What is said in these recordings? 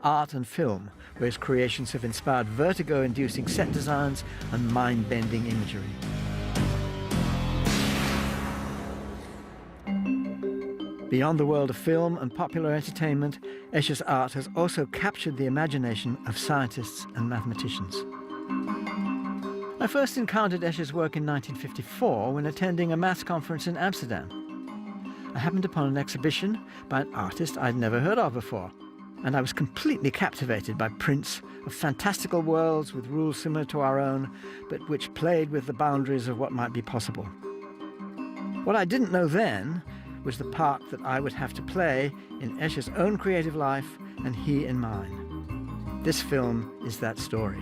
art and film, where his creations have inspired vertigo-inducing set designs and mind-bending imagery. Beyond the world of film and popular entertainment, Escher's art has also captured the imagination of scientists and mathematicians. I first encountered Escher's work in 1954 when attending a maths conference in Amsterdam. I happened upon an exhibition by an artist I'd never heard of before, and I was completely captivated by prints of fantastical worlds with rules similar to our own, but which played with the boundaries of what might be possible. What I didn't know then was the part that I would have to play in Escher's own creative life and he in mine. This film is that story.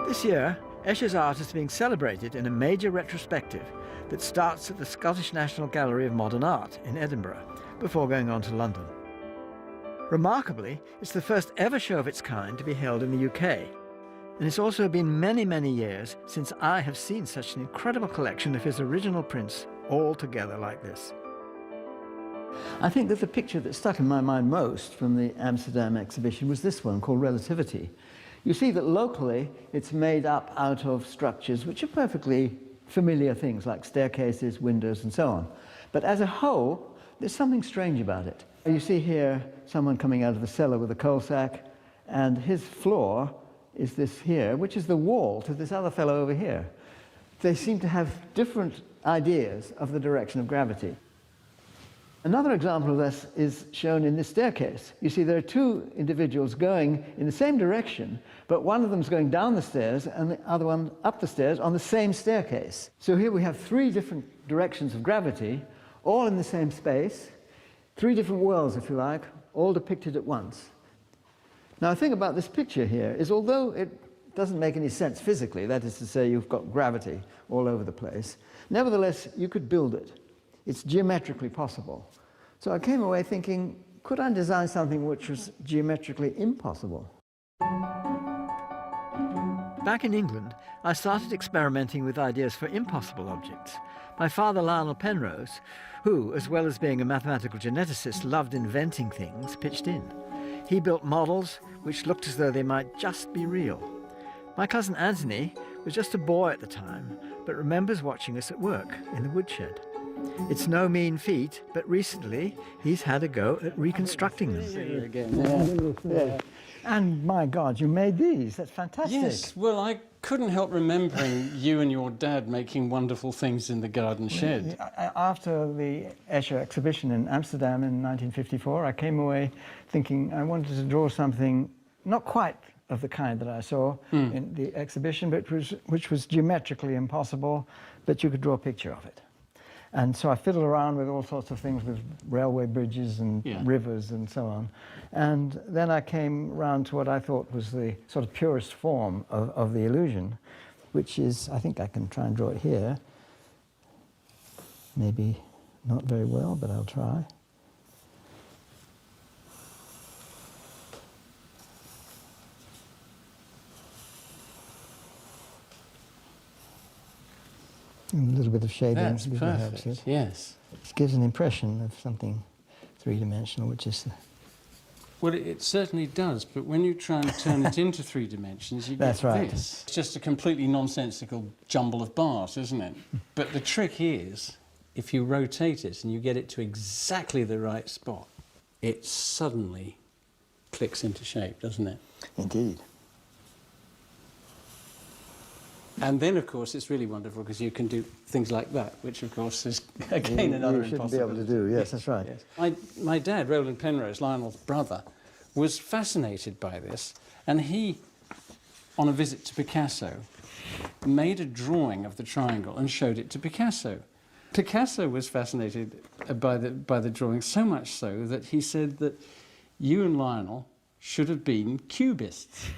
This year, Escher's art is being celebrated in a major retrospective that starts at the Scottish National Gallery of Modern Art in Edinburgh, before going on to London. Remarkably, it's the first ever show of its kind to be held in the UK, and it's also been many, many years since I have seen such an incredible collection of his original prints all together like this. I think that the picture that stuck in my mind most from the Amsterdam exhibition was this one, called Relativity. You see that locally it's made up out of structures which are perfectly familiar things like staircases, windows and so on. But as a whole, there's something strange about it. You see here someone coming out of the cellar with a coal sack, and his floor is this here, which is the wall to this other fellow over here. They seem to have different ideas of the direction of gravity. Another example of this is shown in this staircase. You see there are two individuals going in the same direction, but one of them's going down the stairs and the other one up the stairs on the same staircase. So here we have three different directions of gravity, all in the same space, three different worlds, if you like, all depicted at once. Now, the thing about this picture here is, although it doesn't make any sense physically, that is to say you've got gravity all over the place, nevertheless, you could build it. It's geometrically possible. So I came away thinking, could I design something which was geometrically impossible? Back in England, I started experimenting with ideas for impossible objects. My father, Lionel Penrose, who, as well as being a mathematical geneticist, loved inventing things, pitched in. He built models which looked as though they might just be real. My cousin Anthony was just a boy at the time, but remembers watching us at work in the woodshed. It's no mean feat, but recently he's had a go at reconstructing them. Yeah. And my God, you made these. That's fantastic. Yes, well, I couldn't help remembering you and your dad making wonderful things in the garden shed. After the Escher exhibition in Amsterdam in 1954, I came away thinking I wanted to draw something not quite of the kind that I saw in the exhibition, but which was geometrically impossible, but you could draw a picture of it. And so I fiddled around with all sorts of things, with railway bridges and rivers and so on. And then I came round to what I thought was the sort of purest form of the illusion, which is, I think I can try and draw it here. Maybe not very well, but I'll try. A little bit of shading. That's perfect, yes. It gives an impression of something three-dimensional, which is... Well, it certainly does, but when you try and turn it into 3 dimensions, you get this. It's just a completely nonsensical jumble of bars, isn't it? But the trick is, if you rotate it and you get it to exactly the right spot, it suddenly clicks into shape, doesn't it? Indeed. And then, of course, it's really wonderful because you can do things like that, which, of course, is, again, another impossibility. You shouldn't be able to do, yes, that's right. Yes. My dad, Roland Penrose, Lionel's brother, was fascinated by this, and he, on a visit to Picasso, made a drawing of the triangle and showed it to Picasso. Picasso was fascinated by the drawing, so much so that he said that you and Lionel should have been cubists,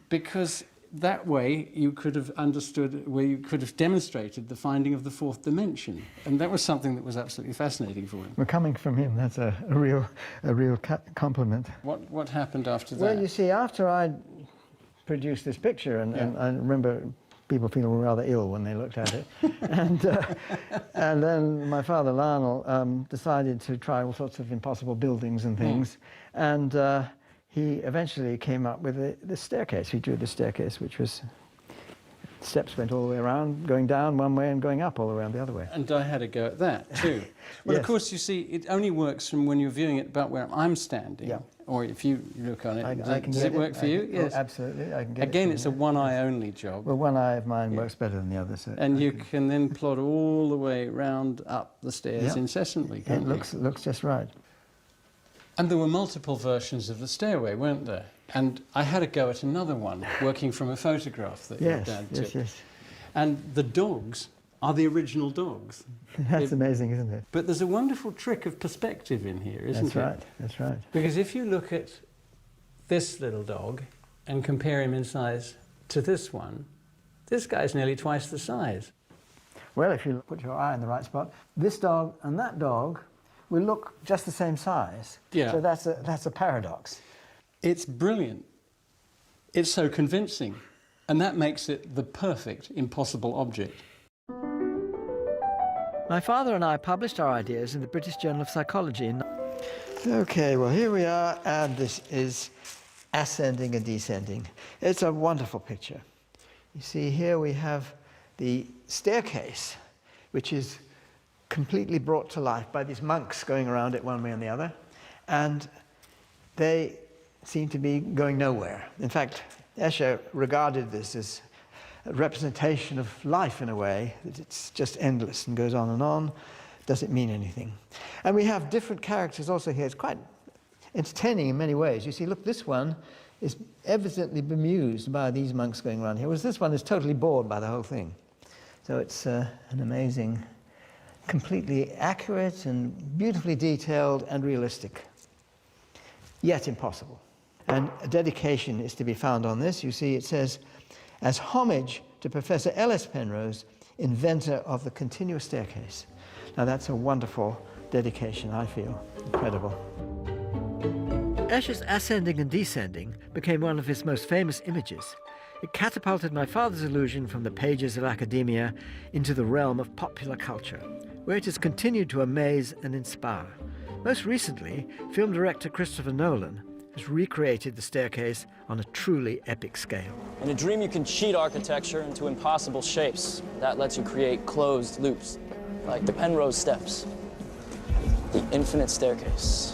because that way you could have understood, where you could have demonstrated the finding of the 4th dimension. And that was something that was absolutely fascinating for him. Well, coming from him, that's a real compliment. What happened after that? Well, you see, after I'd produced this picture, and I remember people feeling rather ill when they looked at it. And then my father, Lionel, decided to try all sorts of impossible buildings and things. And he eventually came up with the staircase. He drew the staircase, which was, steps went all the way around, going down one way and going up all the way around the other way. And I had a go at that too. Well, Yes. of course, you see, it only works from when you're viewing it about where I'm standing. Yeah. Or if you look on it. I can does get it work for you? Oh, Yes. absolutely. I can get Again, it it's a one-eye only job. Well, one eye of mine works better than the other. So And you can then plod all the way round up the stairs incessantly, can't it you? looks just right. And there were multiple versions of the stairway, weren't there? And I had a go at another one, working from a photograph that your dad took. Yes. And the dogs are the original dogs. That's amazing, isn't it? But there's a wonderful trick of perspective in here, isn't it? That's right. That's right. Because if you look at this little dog and compare him in size to this one, this guy's nearly twice the size. Well, if you put your eye in the right spot, this dog and that dog will look just the same size. Yeah. So that's a paradox. It's brilliant. It's so convincing. And that makes it the perfect impossible object. My father and I published our ideas in the British Journal of Psychology. Okay, well, here we are, and this is ascending and descending. It's a wonderful picture. You see, here we have the staircase, which is completely brought to life by these monks going around it one way and the other, and they seem to be going nowhere. In fact, Escher regarded this as a representation of life in a way, that it's just endless and goes on, doesn't mean anything. And we have different characters also here. It's quite entertaining in many ways. You see, look, this one is evidently bemused by these monks going around here, whereas this one is totally bored by the whole thing. So it's an amazing, completely accurate and beautifully detailed and realistic, yet impossible. And a dedication is to be found on this. You see, it says, as homage to Professor L.S. Penrose, inventor of the continuous staircase. Now that's a wonderful dedication, I feel. Incredible. Escher's ascending and descending became one of his most famous images. It catapulted my father's illusion from the pages of academia into the realm of popular culture, where it has continued to amaze and inspire. Most recently, film director Christopher Nolan has recreated the staircase on a truly epic scale. In a dream, you can cheat architecture into impossible shapes. That lets you create closed loops, like the Penrose steps, the infinite staircase.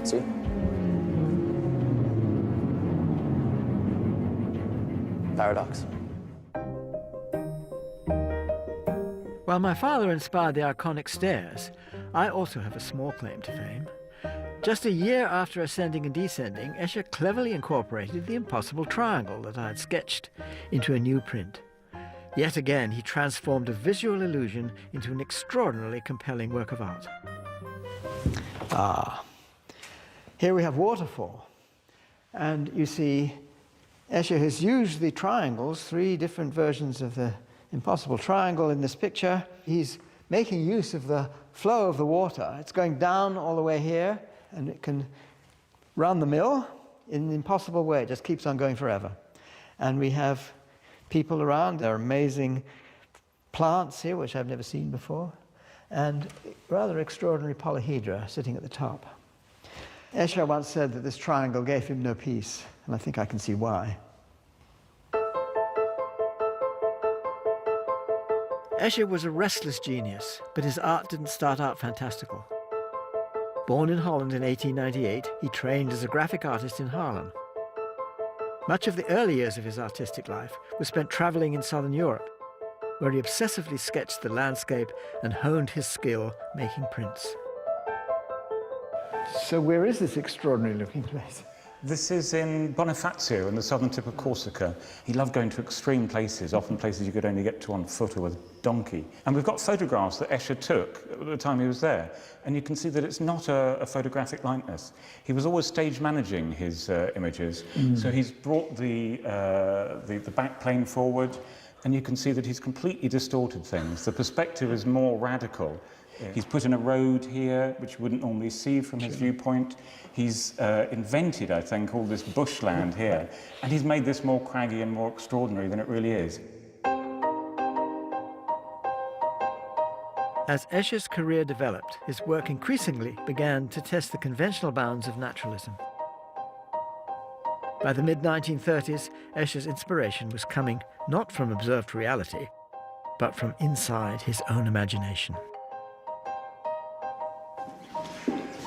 See? Paradox. While my father inspired the iconic stairs, I also have a small claim to fame. Just a year after ascending and descending, Escher cleverly incorporated the impossible triangle that I had sketched into a new print. Yet again, he transformed a visual illusion into an extraordinarily compelling work of art. Here we have waterfall. And you see, Escher has used the triangles, 3 different versions of the impossible triangle in this picture. He's making use of the flow of the water. It's going down all the way here, and it can run the mill in an impossible way. It just keeps on going forever. And we have people around. There are amazing plants here, which I've never seen before, and rather extraordinary polyhedra sitting at the top. Escher once said that this triangle gave him no peace, and I think I can see why. Escher was a restless genius, but his art didn't start out fantastical. Born in Holland in 1898, he trained as a graphic artist in Haarlem. Much of the early years of his artistic life was spent traveling in southern Europe, where he obsessively sketched the landscape and honed his skill making prints. So where is this extraordinary looking place? This is in Bonifacio, in the southern tip of Corsica. He loved going to extreme places, often places you could only get to on foot or with donkey. And we've got photographs that Escher took at the time he was there, and you can see that it's not a photographic likeness. He was always stage managing his images, so he's brought the back plane forward, and you can see that he's completely distorted things. The perspective is more radical. He's put in a road here, which you wouldn't normally see from his viewpoint. He's invented, I think, all this bushland here, and he's made this more craggy and more extraordinary than it really is. As Escher's career developed, his work increasingly began to test the conventional bounds of naturalism. By the mid-1930s, Escher's inspiration was coming not from observed reality, but from inside his own imagination.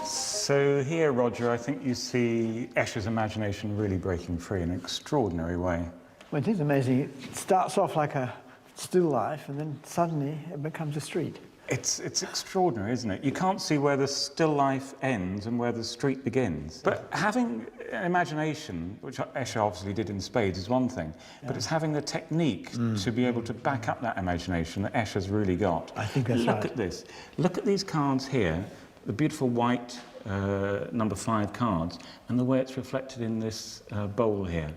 So here, Roger, I think you see Escher's imagination really breaking free in an extraordinary way. Well, it is amazing. It starts off like a still life, and then suddenly it becomes a street. It's extraordinary, isn't it? You can't see where the still life ends and where the street begins. But having an imagination, which Escher obviously did in spades, is one thing. But it's having the technique to be able to back up that imagination that Escher's really got. I think that's right. Look at this. Look at these cards here, the beautiful white number 5 cards, and the way it's reflected in this bowl here.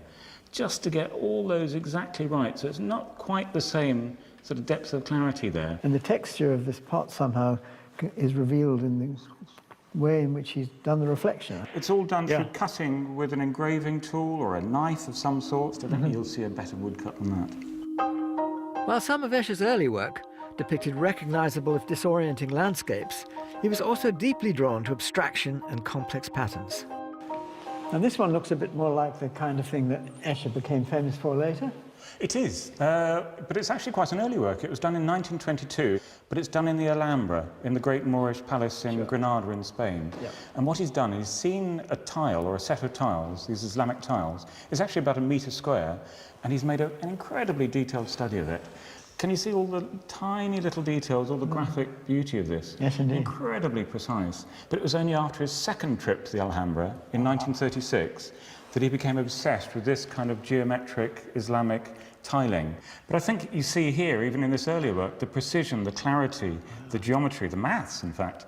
Just to get all those exactly right, so it's not quite the same sort of depth of clarity there. And the texture of this pot somehow is revealed in the way in which he's done the reflection. It's all done through cutting with an engraving tool or a knife of some sort. I don't think you'll see a better woodcut than that. While some of Escher's early work depicted recognizable if disorienting landscapes, he was also deeply drawn to abstraction and complex patterns. And this one looks a bit more like the kind of thing that Escher became famous for later. It is, but it's actually quite an early work. It was done in 1922, but it's done in the Alhambra, in the great Moorish palace in Granada in Spain. Yep. And what he's done is seen a tile, or a set of tiles, these Islamic tiles. It's actually about 1 metre square, and he's made an incredibly detailed study of it. Can you see all the tiny little details, all the graphic beauty of this? Yes, indeed. Incredibly precise. But it was only after his second trip to the Alhambra in 1936 that he became obsessed with this kind of geometric Islamic tiling. But I think you see here, even in this earlier work, the precision, the clarity, the geometry, the maths, in fact,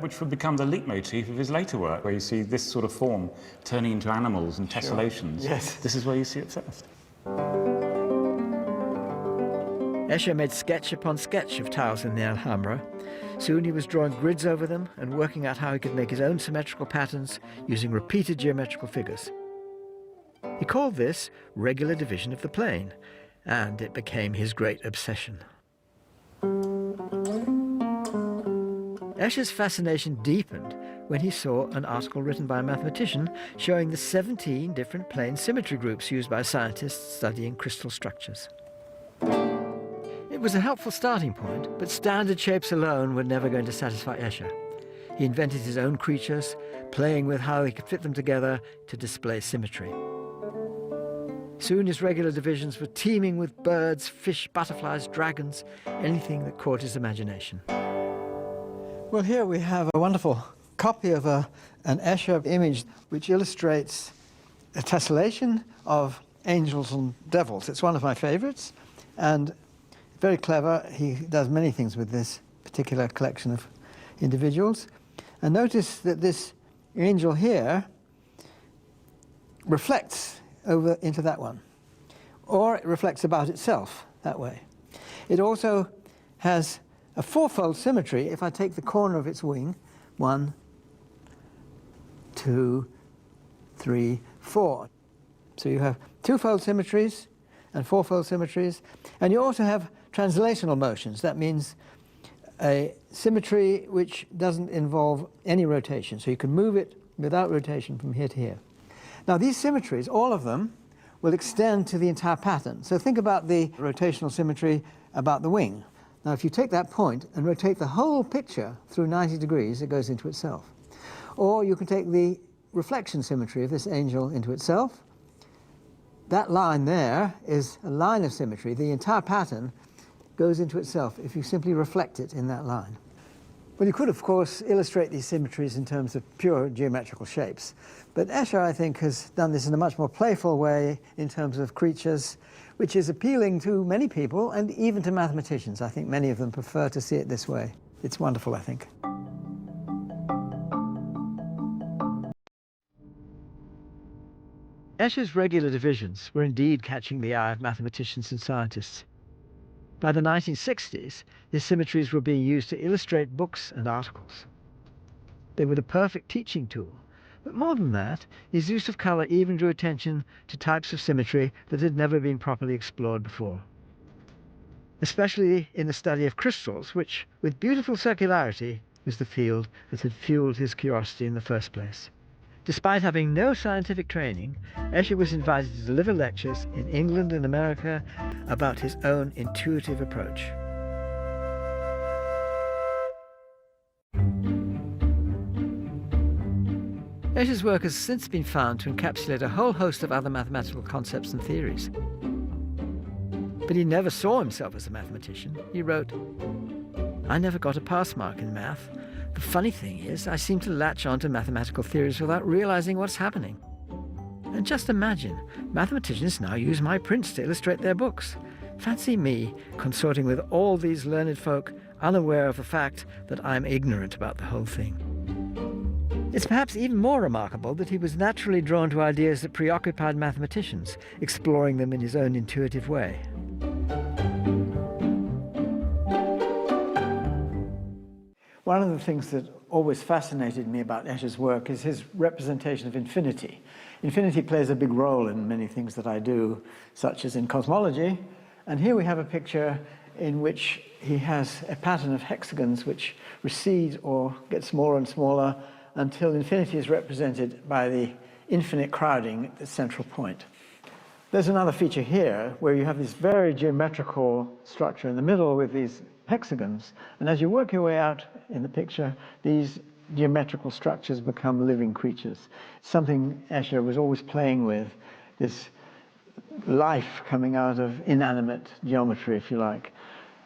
which would become the leitmotif of his later work, where you see this sort of form turning into animals and tessellations. Yes. This is where you see it first. Escher made sketch upon sketch of tiles in the Alhambra. Soon he was drawing grids over them and working out how he could make his own symmetrical patterns using repeated geometrical figures. He called this regular division of the plane, and it became his great obsession. Escher's fascination deepened when he saw an article written by a mathematician showing the 17 different plane symmetry groups used by scientists studying crystal structures. It was a helpful starting point, but standard shapes alone were never going to satisfy Escher. He invented his own creatures, playing with how he could fit them together to display symmetry. Soon his regular divisions were teeming with birds, fish, butterflies, dragons, anything that caught his imagination. Well, here we have a wonderful copy of an Escher image which illustrates a tessellation of angels and devils. It's one of my favorites, and very clever. He does many things with this particular collection of individuals. And notice that this angel here reflects over into that one, or it reflects about itself that way. It also has a fourfold symmetry. If I take the corner of its wing, 1, 2, 3, 4. So you have twofold symmetries and fourfold symmetries, and you also have translational motions. That means a symmetry which doesn't involve any rotation, so you can move it without rotation from here to here. Now these symmetries, all of them, will extend to the entire pattern. So think about the rotational symmetry about the wing. Now if you take that point and rotate the whole picture through 90 degrees, it goes into itself. Or you can take the reflection symmetry of this angel into itself. That line there is a line of symmetry. The entire pattern goes into itself if you simply reflect it in that line. Well, you could, of course, illustrate these symmetries in terms of pure geometrical shapes. But Escher, I think, has done this in a much more playful way in terms of creatures, which is appealing to many people and even to mathematicians. I think many of them prefer to see it this way. It's wonderful, I think. Escher's regular divisions were indeed catching the eye of mathematicians and scientists. By the 1960s, his symmetries were being used to illustrate books and articles. They were the perfect teaching tool. But more than that, his use of colour even drew attention to types of symmetry that had never been properly explored before, especially in the study of crystals, which, with beautiful circularity, was the field that had fueled his curiosity in the first place. Despite having no scientific training, Escher was invited to deliver lectures in England and America about his own intuitive approach. Escher's work has since been found to encapsulate a whole host of other mathematical concepts and theories. But he never saw himself as a mathematician. He wrote, "I never got a pass mark in math. The funny thing is, I seem to latch onto mathematical theories without realizing what's happening. And just imagine, mathematicians now use my prints to illustrate their books. Fancy me consorting with all these learned folk, unaware of the fact that I'm ignorant about the whole thing." It's perhaps even more remarkable that he was naturally drawn to ideas that preoccupied mathematicians, exploring them in his own intuitive way. One of the things that always fascinated me about Escher's work is his representation of infinity. Infinity plays a big role in many things that I do, such as in cosmology. And here we have a picture in which he has a pattern of hexagons which recede or get smaller and smaller until infinity is represented by the infinite crowding at the central point. There's another feature here where you have this very geometrical structure in the middle with these hexagons, and as you work your way out in the picture, these geometrical structures become living creatures. Something Escher was always playing with, this life coming out of inanimate geometry, if you like.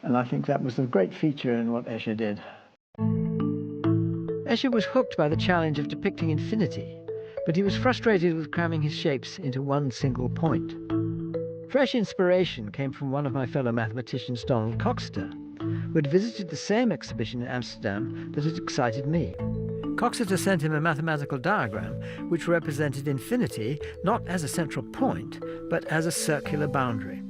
And I think that was a great feature in what Escher did. Escher was hooked by the challenge of depicting infinity, but he was frustrated with cramming his shapes into one single point. Fresh inspiration came from one of my fellow mathematicians, Donald Coxeter, who had visited the same exhibition in Amsterdam that had excited me. Coxeter sent him a mathematical diagram which represented infinity not as a central point, but as a circular boundary.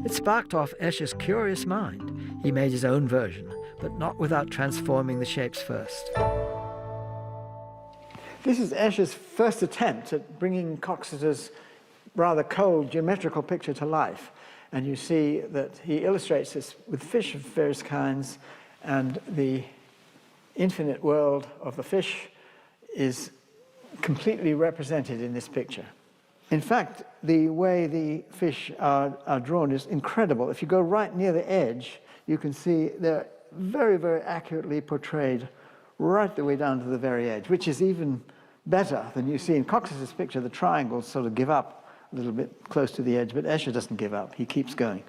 It sparked off Escher's curious mind. He made his own version, but not without transforming the shapes first. This is Escher's first attempt at bringing Coxeter's rather cold geometrical picture to life. And you see that he illustrates this with fish of various kinds, and the infinite world of the fish is completely represented in this picture. In fact, the way the fish are drawn is incredible. If you go right near the edge, you can see they're very, very accurately portrayed right the way down to the very edge, which is even better than you see in Coxeter's picture. The triangles sort of give up a little bit close to the edge, but Escher doesn't give up. He keeps going.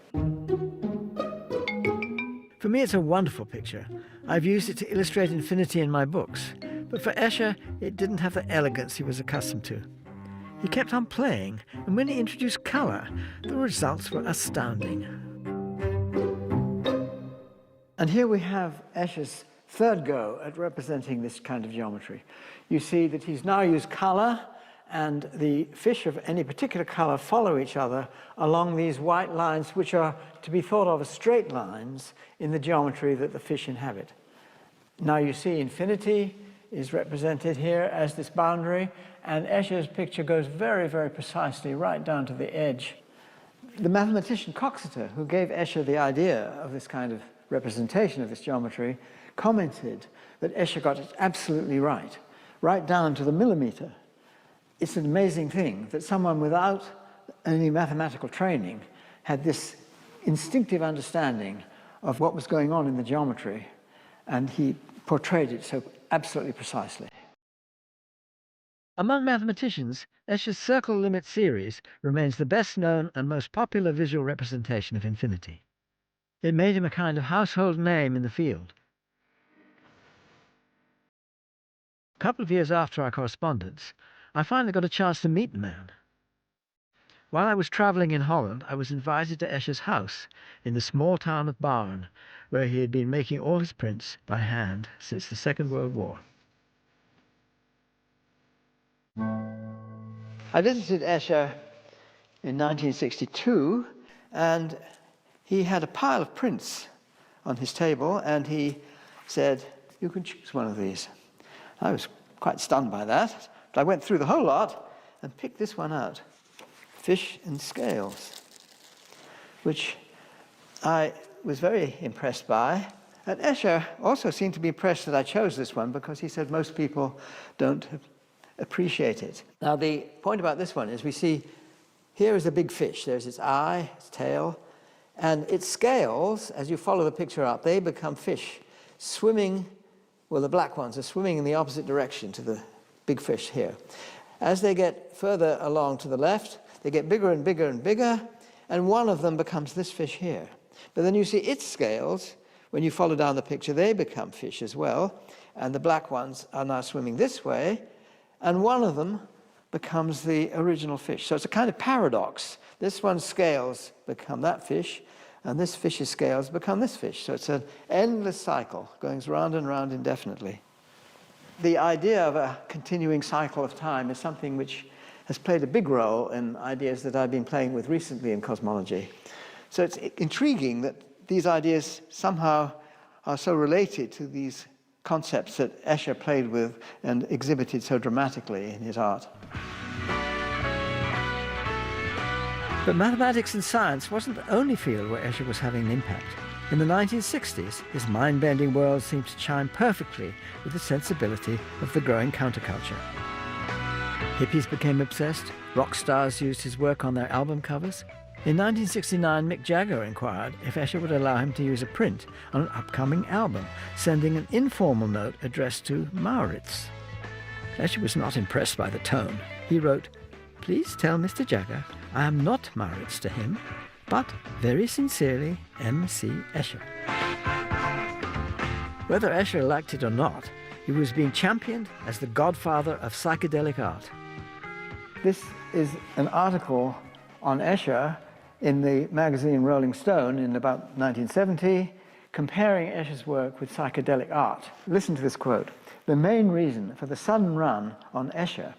For me, it's a wonderful picture. I've used it to illustrate infinity in my books, but for Escher, it didn't have the elegance he was accustomed to. He kept on playing, and when he introduced colour, the results were astounding. And here we have Escher's third go at representing this kind of geometry. You see that he's now used colour, and the fish of any particular colour follow each other along these white lines, which are to be thought of as straight lines in the geometry that the fish inhabit. Now you see infinity is represented here as this boundary, and Escher's picture goes very, very precisely right down to the edge. The mathematician Coxeter, who gave Escher the idea of this kind of representation of this geometry, commented that Escher got it absolutely right down to the millimeter. It's an amazing thing that someone without any mathematical training had this instinctive understanding of what was going on in the geometry, and he portrayed it so absolutely precisely. Among mathematicians, Escher's circle limit series remains the best known and most popular visual representation of infinity. It made him a kind of household name in the field. A couple of years after our correspondence, I finally got a chance to meet the man. While I was travelling in Holland, I was invited to Escher's house in the small town of Barn, where he had been making all his prints by hand since the Second World War. I visited Escher in 1962, and he had a pile of prints on his table, and he said, "You can choose one of these." I was quite stunned by that, but I went through the whole lot and picked this one out, Fish and Scales, which I was very impressed by. And Escher also seemed to be impressed that I chose this one, because he said most people don't appreciate it. Now, the point about this one is we see here is a big fish. There's its eye, its tail, and its scales, as you follow the picture up, they become fish swimming. Well, the black ones are swimming in the opposite direction to the big fish here. As they get further along to the left, they get bigger and bigger and bigger, and one of them becomes this fish here. But then you see its scales, when you follow down the picture, they become fish as well, and the black ones are now swimming this way, and one of them becomes the original fish. So it's a kind of paradox. This one's scales become that fish, and this fish's scales become this fish. So it's an endless cycle going round and round indefinitely. The idea of a continuing cycle of time is something which has played a big role in ideas that I've been playing with recently in cosmology. So it's intriguing that these ideas somehow are so related to these concepts that Escher played with and exhibited so dramatically in his art. But mathematics and science wasn't the only field where Escher was having an impact. In the 1960s, his mind-bending world seemed to chime perfectly with the sensibility of the growing counterculture. Hippies became obsessed, rock stars used his work on their album covers. In 1969, Mick Jagger inquired if Escher would allow him to use a print on an upcoming album, sending an informal note addressed to Maurits. Escher was not impressed by the tone. He wrote, "Please tell Mr. Jagger I am not Maurits to him, but very sincerely, M.C. Escher." Whether Escher liked it or not, he was being championed as the godfather of psychedelic art. This is an article on Escher in the magazine Rolling Stone in about 1970, comparing Escher's work with psychedelic art. Listen to this quote. "The main reason for the sudden run on Escher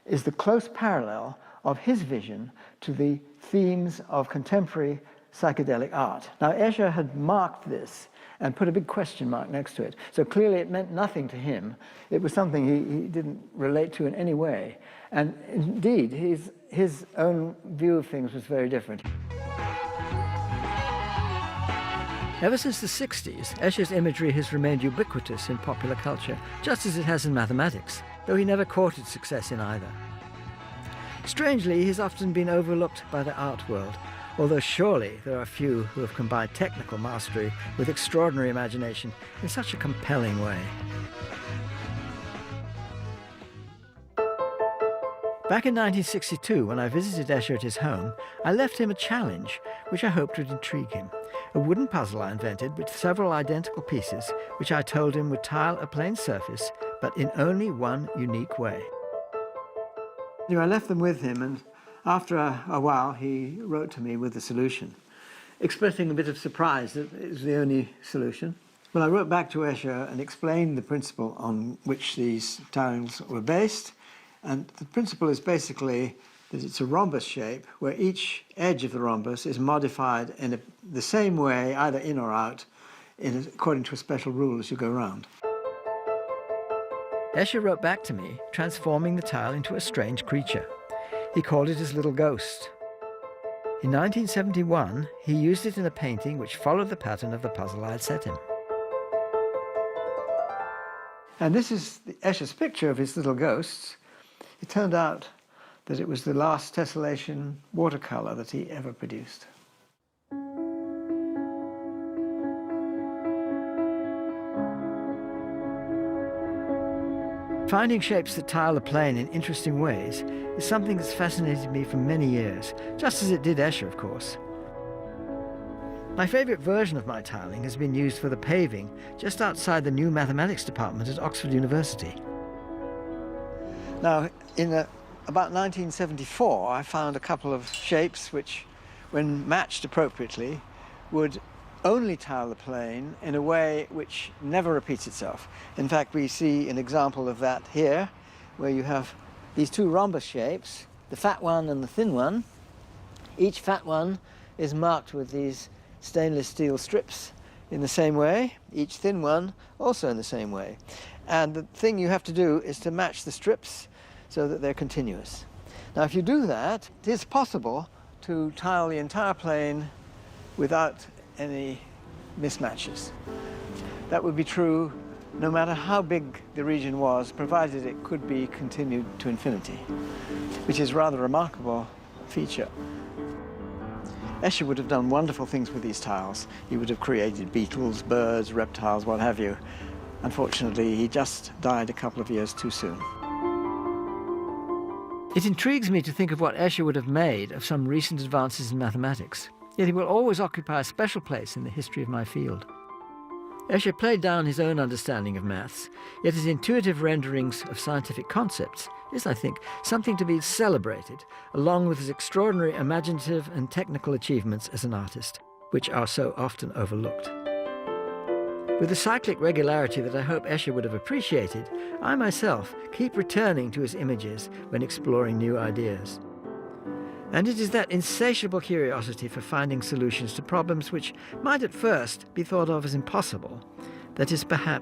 is the close parallel of his vision to the themes of contemporary psychedelic art." Now, Escher had marked this and put a big question mark next to it. So clearly it meant nothing to him. It was something he didn't relate to in any way. And indeed, his own view of things was very different. Ever since the 60s, Escher's imagery has remained ubiquitous in popular culture, just as it has in mathematics, though he never courted success in either. Strangely, he's often been overlooked by the art world, although surely there are few who have combined technical mastery with extraordinary imagination in such a compelling way. Back in 1962, when I visited Escher at his home, I left him a challenge which I hoped would intrigue him. A wooden puzzle I invented with several identical pieces, which I told him would tile a plane surface, but in only one unique way. I left them with him, and after a while he wrote to me with the solution, expressing a bit of surprise that it was the only solution. Well, I wrote back to Escher and explained the principle on which these tiles were based, and the principle is basically that it's a rhombus shape where each edge of the rhombus is modified in the same way, either in or out, according to a special rule as you go round. Escher wrote back to me, transforming the tile into a strange creature. He called it his little ghost. In 1971, he used it in a painting which followed the pattern of the puzzle I had set him. And this is Escher's picture of his little ghosts. It turned out that it was the last tessellation watercolor that he ever produced. Finding shapes that tile the plane in interesting ways is something that's fascinated me for many years, just as it did Escher, of course. My favorite version of my tiling has been used for the paving just outside the new mathematics department at Oxford University. Now, in about 1974, I found a couple of shapes which, when matched appropriately, would only tile the plane in a way which never repeats itself. In fact, we see an example of that here, where you have these two rhombus shapes, the fat one and the thin one. Each fat one is marked with these stainless steel strips in the same way, each thin one also in the same way. And the thing you have to do is to match the strips so that they're continuous. Now, if you do that, it is possible to tile the entire plane without any mismatches. That would be true no matter how big the region was, provided it could be continued to infinity, which is a rather remarkable feature. Escher would have done wonderful things with these tiles. He would have created beetles, birds, reptiles, what have you. Unfortunately, he just died a couple of years too soon. It intrigues me to think of what Escher would have made of some recent advances in mathematics, yet he will always occupy a special place in the history of my field. Escher played down his own understanding of maths, yet his intuitive renderings of scientific concepts is, I think, something to be celebrated, along with his extraordinary imaginative and technical achievements as an artist, which are so often overlooked. With the cyclic regularity that I hope Escher would have appreciated, I myself keep returning to his images when exploring new ideas. And it is that insatiable curiosity for finding solutions to problems which might at first be thought of as impossible that is perhaps